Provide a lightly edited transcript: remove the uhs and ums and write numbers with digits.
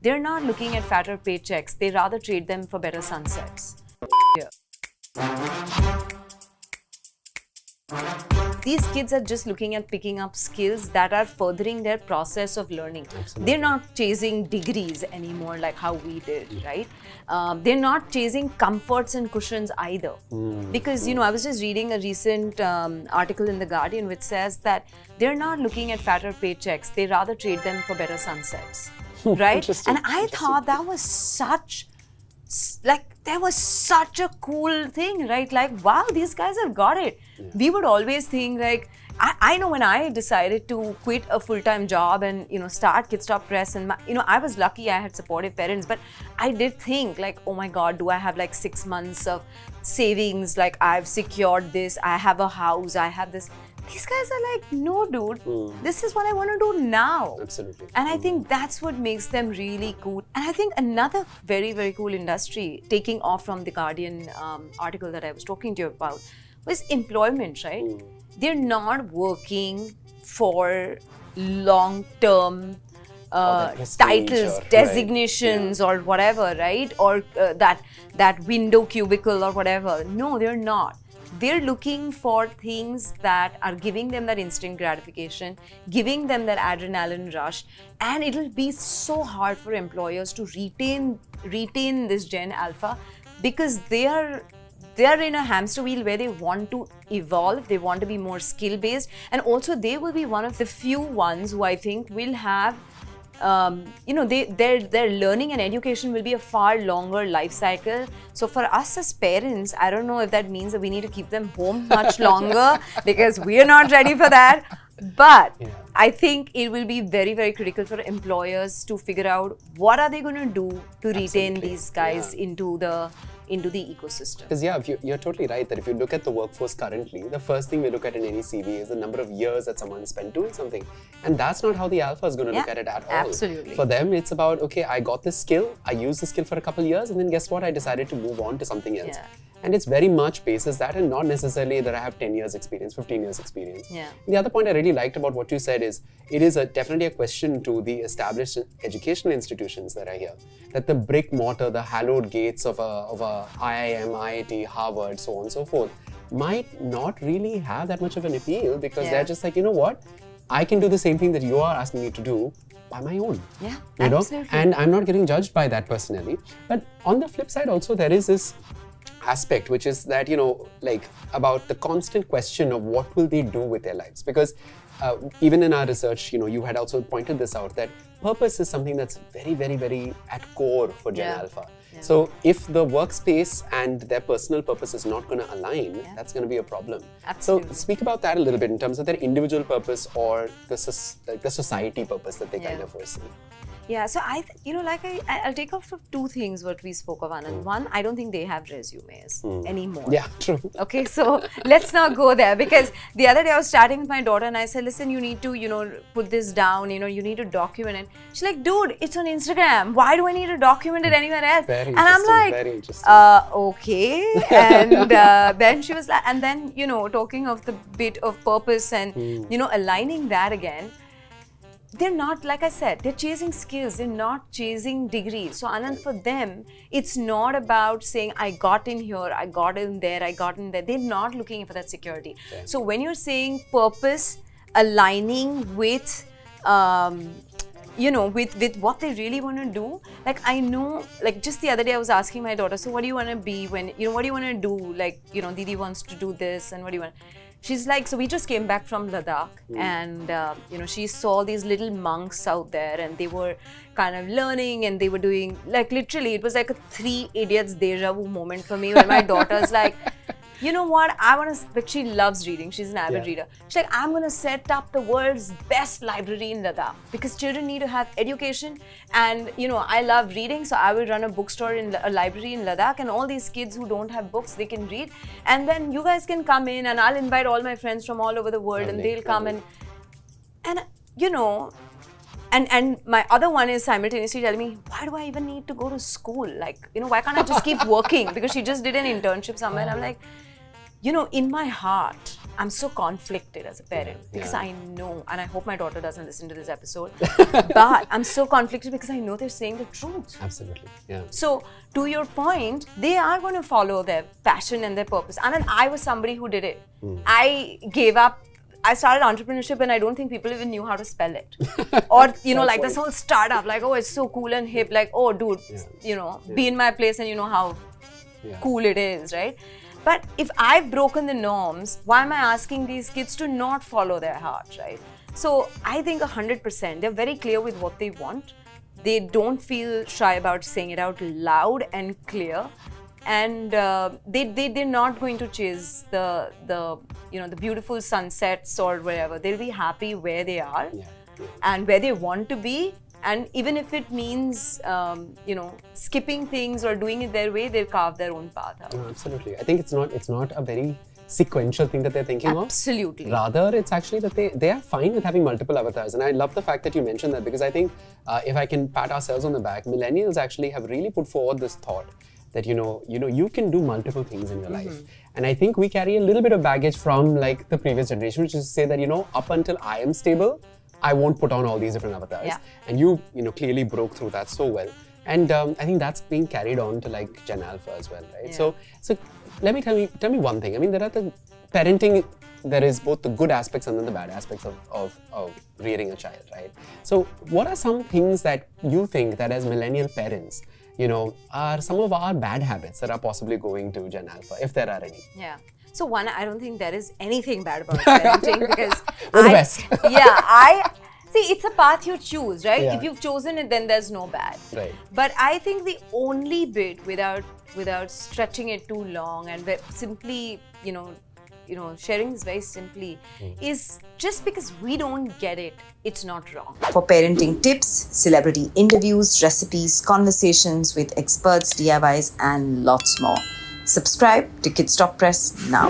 They're not looking at fatter paychecks. They rather trade them for better sunsets. Yeah. These kids are just looking at picking up skills that are furthering their process of learning. Absolutely. They're not chasing degrees anymore like how we did, right? They're not chasing comforts and cushions either. Because, I was just reading a recent article in The Guardian which says that they're not looking at fatter paychecks. They rather trade them for better sunsets, right? And I thought that was such a cool thing, right? Like, wow, these guys have got it. Yeah. We would always think like, I know when I decided to quit a full-time job and, start Kid Stop Press and, I was lucky I had supportive parents, but I did think like, oh my God, do I have like 6 months of savings? Like I've secured this, I have a house, I have this. These guys are like, no, dude, this is what I want to do now. Absolutely. And I think that's what makes them really cool. And I think another very, very cool industry, taking off from the Guardian article that I was talking to you about, was employment, right? They're not working for long-term titles, designations, or whatever, right? Or that window cubicle or whatever. No, they're not. They're looking for things that are giving them that instant gratification, giving them that adrenaline rush, and it'll be so hard for employers to retain this Gen Alpha because they are in a hamster wheel where they want to evolve, they want to be more skill-based, and also they will be one of the few ones who I think will have their learning and education will be a far longer life cycle. So for us as parents, I don't know if that means that we need to keep them home much longer because we're not ready for that. But I think it will be very, very critical for employers to figure out what are they going to do to retain these guys into the ecosystem. Because you're totally right that if you look at the workforce currently, the first thing we look at in any CV is the number of years that someone spent doing something. And that's not how the Alpha is going to look at it at all. Absolutely. For them, it's about, okay, I got this skill, I used the skill for a couple of years, and then guess what? I decided to move on to something else. And it's very much basis that, and not necessarily that I have 10 years experience, 15 years experience. The other point I really liked about what you said is, it is definitely a question to the established educational institutions that are here. That the brick mortar, the hallowed gates of a IIM, IIT, Harvard, so on and so forth, might not really have that much of an appeal because they're just like, you know what? I can do the same thing that you are asking me to do by my own. Absolutely. And I'm not getting judged by that personally. But on the flip side also, there is this aspect which is that, like about the constant question of what will they do with their lives, because even in our research, you had also pointed this out that purpose is something that's very, very, very at core for Gen Alpha. So if the workspace and their personal purpose is not going to align, that's going to be a problem. Absolutely. So speak about that a little bit in terms of their individual purpose or the society purpose that they kind of foresee. Yeah, so I'll take off of two things what we spoke of, Anand. One, I don't think they have resumes anymore. Yeah, true. Okay, so let's not go there because the other day I was chatting with my daughter and I said, listen, you need to, put this down, you need to document it. She's like, dude, it's on Instagram. Why do I need to document it anywhere else? Very and I'm like, very interesting. Okay. And then she was like, and then, talking of the bit of purpose and, aligning that again. They're not, like I said, they're chasing skills, they're not chasing degrees. So Anand, for them, it's not about saying, I got in here, I got in there, I got in there. They're not looking for that security. So when you're saying purpose, aligning with, with what they really want to do, like I know, like just the other day I was asking my daughter, so what do you want to be when, what do you want to do? Like, Didi wants to do this and what do you want? She's like, so we just came back from Ladakh and, she saw these little monks out there and they were kind of learning and they were doing, like literally, it was like a 3 Idiots deja vu moment for me where my daughter's like, you know what, but she loves reading, she's an avid reader. She's like, I'm going to set up the world's best library in Ladakh because children need to have education and, I love reading, so I will run a bookstore in a library in Ladakh and all these kids who don't have books, they can read and then you guys can come in and I'll invite all my friends from all over the world and they'll come and my other one is simultaneously telling me, why do I even need to go to school? Like, why can't I just keep working? Because she just did an internship somewhere and I'm like, you know, in my heart, I'm so conflicted as a parent because yeah. I know, and I hope my daughter doesn't listen to this episode, but I'm so conflicted because I know they're saying the truth. Absolutely, yeah. So, to your point, they are going to follow their passion and their purpose. And then I was somebody who did it. I gave up. I started entrepreneurship and I don't think people even knew how to spell it. Or, you know, like this whole startup, like, oh, it's so cool and hip. Like, oh, dude, you know, be in my place and you know how cool it is, right? But if I've broken the norms, why am I asking these kids to not follow their heart, right? So I think 100%, they're very clear with what they want. They don't feel shy about saying it out loud and clear. And they're not going to chase the you know, the beautiful sunsets or wherever. They'll be happy where they are and where they want to be. And even if it means, you know, skipping things or doing it their way, they'll carve their own path out. No, absolutely. I think it's not a very sequential thing that they're thinking of. Absolutely. Rather, it's actually that they are fine with having multiple avatars. And I love the fact that you mentioned that, because I think if I can pat ourselves on the back, millennials actually have really put forward this thought that, you know, you can do multiple things in your life. And I think we carry a little bit of baggage from like the previous generation, which is to say that, you know, up until I am stable, I won't put on all these different avatars. Yeah. And you know, clearly broke through that so well. And I think that's being carried on to like Gen Alpha as well, right? Yeah. So let me tell me one thing. I mean, there are the parenting, there is both the good aspects and then the bad aspects of rearing a child, right? So what are some things that you think that as millennial parents, you know, are some of our bad habits that are possibly going to Gen Alpha, if there are any? Yeah. So one, I don't think there is anything bad about parenting because We're the best. See, it's a path you choose, right? Yeah. If you've chosen it, then there's no bad. Right. But I think the only bit without stretching it too long and simply, you know, sharing this very simply is just because we don't get it, it's not wrong. For parenting tips, celebrity interviews, recipes, conversations with experts, DIYs, and lots more. Subscribe to Kids Talk Press now.